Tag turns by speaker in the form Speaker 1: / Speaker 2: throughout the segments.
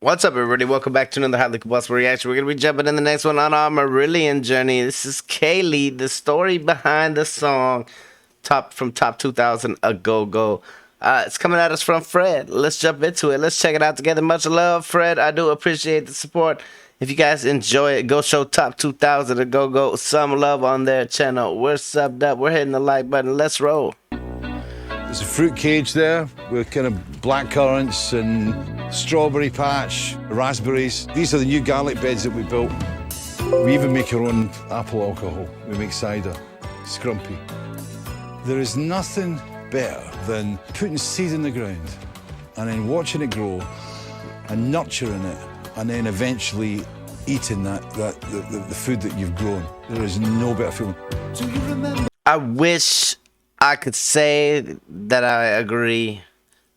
Speaker 1: What's up, everybody? Welcome back to another highly combustible reaction. We're going to be jumping in the next one on our Marillion journey. This is Kayleigh, the story behind the song from Top 2000, A Go-Go. It's coming at us from Fred. Let's jump into it. Let's check it out together. Much love, Fred. I do appreciate the support. If you guys enjoy it, go show Top 2000, A Go-Go some love on their channel. We're subbed up. We're hitting the like button. Let's roll.
Speaker 2: There's a fruit cage there with kind of black currants and strawberry patch, raspberries. These are the new garlic beds that we built. We even make our own apple alcohol. We make cider, scrumpy. There is nothing better than putting seed in the ground and then watching it grow and nurturing it and then eventually eating the food that you've grown. There is no better feeling.
Speaker 3: Do you remember?
Speaker 1: I wish I could say that I agree.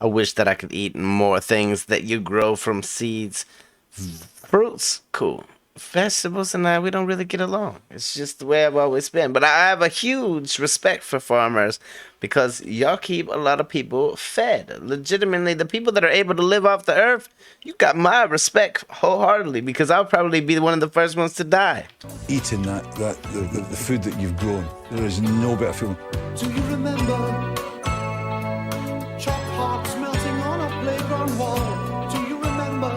Speaker 1: I wish that I could eat more things that you grow from seeds. Fruits, cool. Vegetables and we don't really get along. It's just the way I've always been. But I have a huge respect for farmers because y'all keep a lot of people fed. Legitimately, the people that are able to live off the earth, you got my respect wholeheartedly because I'll probably be one of the first ones to die.
Speaker 2: Eating the food that you've grown. There is no better feeling.
Speaker 3: Do you remember chopped hearts melting on a playground wall? Do you remember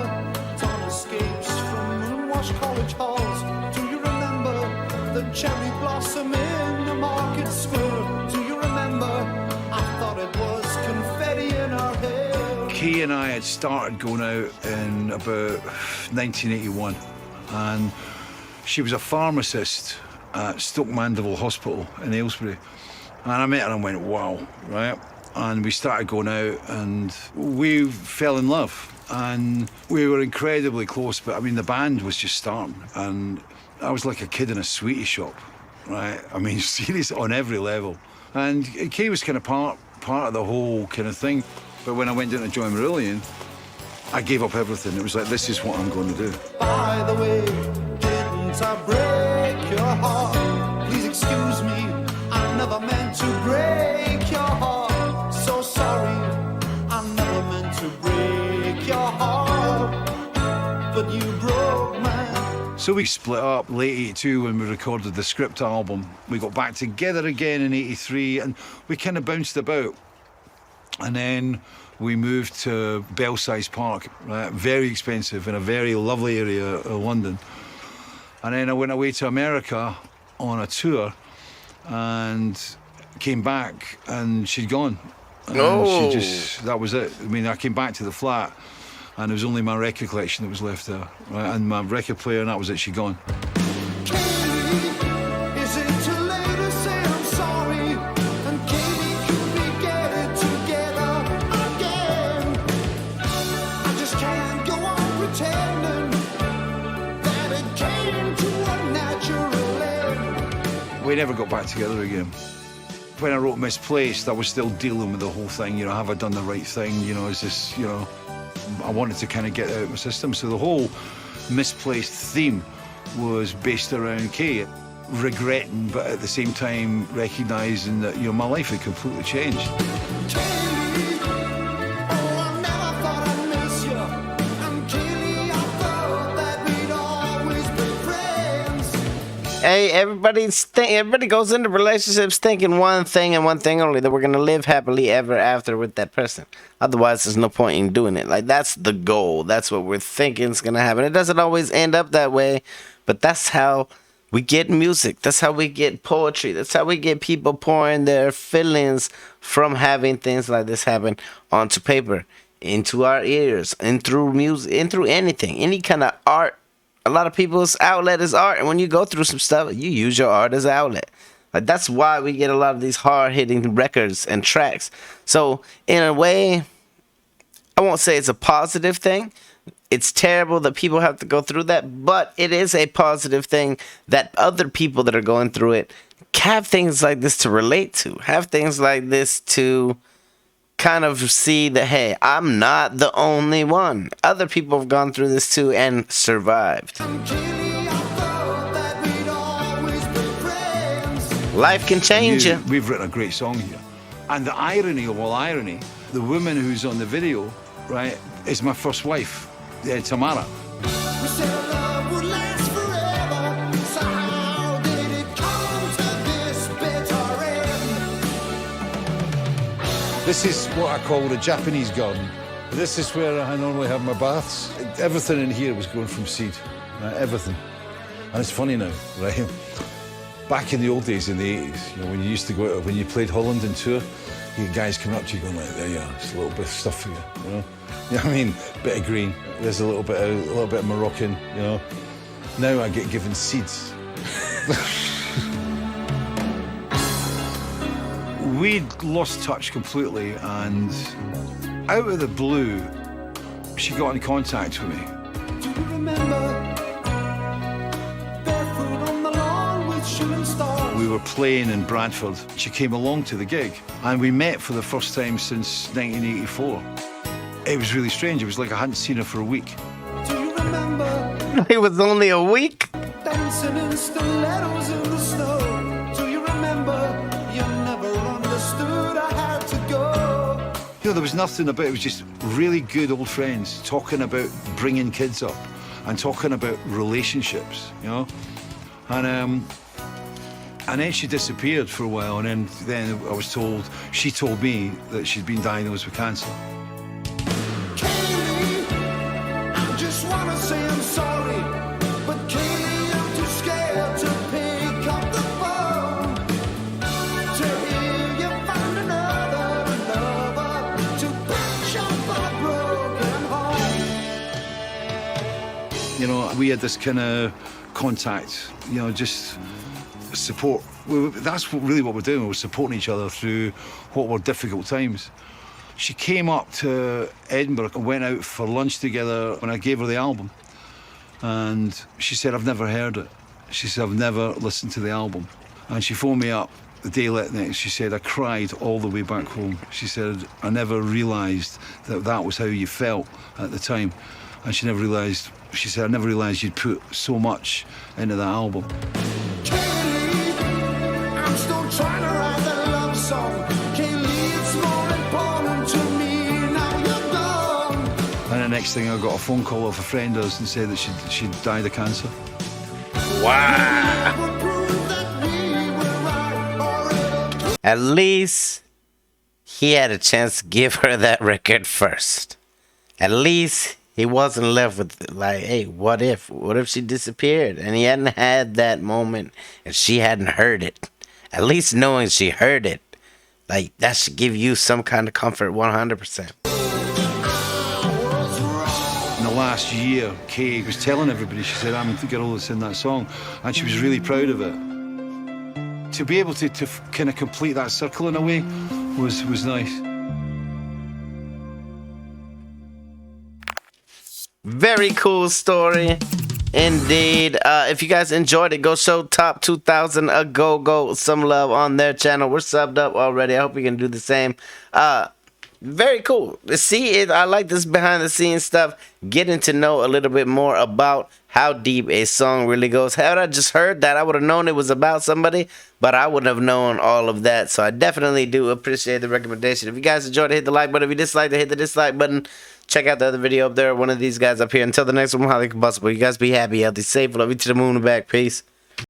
Speaker 3: torn escapes from moon-washed college halls? Do you remember the cherry blossom in the market square? Do you remember I thought it was confetti in our hair?
Speaker 2: Kay and I had started going out in about 1981, and she was a pharmacist at Stoke Mandeville Hospital in Aylesbury. And I met her and went, wow, right? And we started going out and we fell in love. And we were incredibly close, but I mean, the band was just starting. And I was like a kid in a sweetie shop, right? I mean, serious on every level. And Kay was kind of part of the whole kind of thing. But when I went down to join Marillion, I gave up everything. It was like, this is what I'm going to do.
Speaker 3: By the way, didn't I break your heart? Please excuse me, I never meant to break your heart. So sorry, I never meant to break your heart, but you broke mine.
Speaker 2: So we split up late 82 when we recorded the Script album. We got back together again in 83 and we kind of bounced about. And then we moved to Belsize Park, right? Very expensive in a very lovely area of London. And then I went away to America on a tour and came back and she'd gone. And that was it. I mean, I came back to the flat and there was only my record collection that was left there, right? And my record player, and that was it, she'd gone.
Speaker 3: Is it too late to say I'm sorry? And Kayleigh, could we get it together again? I just can't go on pretending that it came to a natural end.
Speaker 2: We never got back together again. When I wrote Misplaced, I was still dealing with the whole thing, you know, have I done the right thing? You know, is this, you know, I wanted to kind of get it out of my system. So the whole Misplaced theme was based around Kay, regretting, but at the same time recognising that, you know, my life had completely changed.
Speaker 1: Hey, everybody goes into relationships thinking one thing and one thing only, that we're gonna live happily ever after with that person. Otherwise, there's no point in doing it. Like, that's the goal. That's what we're thinking is gonna happen. It doesn't always end up that way, but that's how we get music. That's how we get poetry. That's how we get people pouring their feelings from having things like this happen onto paper, into our ears, and through music, and through anything, any kind of art. A lot of people's outlet is art, and when you go through some stuff, you use your art as an outlet. Like, that's why we get a lot of these hard-hitting records and tracks. So, in a way, I won't say it's a positive thing. It's terrible that people have to go through that, but it is a positive thing that other people that are going through it have things like this to relate to, have things like this to kind of see that, hey, I'm not the only one. Other people have gone through this too and survived. Life can change you.
Speaker 2: We've written a great song here. And the irony of all irony, the woman who's on the video, right, is my first wife. Tamara.
Speaker 3: We said our love would last forever. So how did it come to this bitter end?
Speaker 2: This is what I call the Japanese garden. This is where I normally have my baths. Everything in here was grown from seed, everything. And it's funny now, right? Back in the old days, in the 80s, you know, when you used to go out, when you played Holland and tour, you had guys coming up to you going like, there you are, it's a little bit of stuff for you, you know? You know what I mean? Bit of green, there's a little bit of Moroccan, you know? Now I get given seeds. We'd lost touch completely, and out of the blue, she got in contact with me.
Speaker 3: Do you remember? Barefoot on the lawn with shooting stars.
Speaker 2: We were playing in Bradford. She came along to the gig, and we met for the first time since 1984. It was really strange. It was like I hadn't seen her for a week.
Speaker 3: Do you remember?
Speaker 1: It was only a week.
Speaker 3: Dancing in stilettos in the snow. Do you remember? You never understood I had to go.
Speaker 2: You know, there was nothing about it. It was just really good old friends talking about bringing kids up and talking about relationships, you know? And then she disappeared for a while, and then I was told, she told me that she'd been diagnosed with cancer.
Speaker 3: Kayleigh, I just wanna say I'm sorry, but Kayleigh, I'm too scared to pick up the phone. To hear you find another lover to patch up our broken home.
Speaker 2: You know, we had this kind of contact, you know, just support. That's really what we're doing. We're supporting each other through what were difficult times. She came up to Edinburgh and went out for lunch together when I gave her the album. And she said, I've never heard it. She said, I've never listened to the album. And she phoned me up the day next. She said, I cried all the way back home. She said, I never realised that that was how you felt at the time. And she never realised, she said, I never realised you'd put so much into that album.
Speaker 3: Kayleigh, I'm still trying to write that love song. Kayleigh, it's more important to me now you're gone.
Speaker 2: And the next thing, I got a phone call off a friend of ours and said that she'd died of cancer.
Speaker 1: Wow.
Speaker 3: Never prove that we were right or ever.
Speaker 1: At least he had a chance to give her that record first. At least he wasn't left with like, hey, what if she disappeared and he hadn't had that moment and she hadn't heard it? At least knowing she heard it, like that should give you some kind of comfort, 100%.
Speaker 2: In the last year, Kay was telling everybody, she said, I'm the girl that's in that song, and she was really proud of it. To be able to kind of complete that circle in a way was nice.
Speaker 1: Very cool story indeed. If you guys enjoyed it, go show Top 2000 a go some love on their channel. We're subbed up already. I hope you can do the same. Very cool. See, I like this behind the scenes stuff, getting to know a little bit more about how deep a song really goes. Had I just heard that, I would have known it was about somebody, but I wouldn't have known all of that. So I definitely do appreciate the recommendation. If you guys enjoyed it, hit the like button. If you dislike it, hit the dislike button. Check out the other video up there, one of these guys up here. Until the next one, highly combustible. You guys be happy, healthy, safe. Love you to the moon and back. Peace.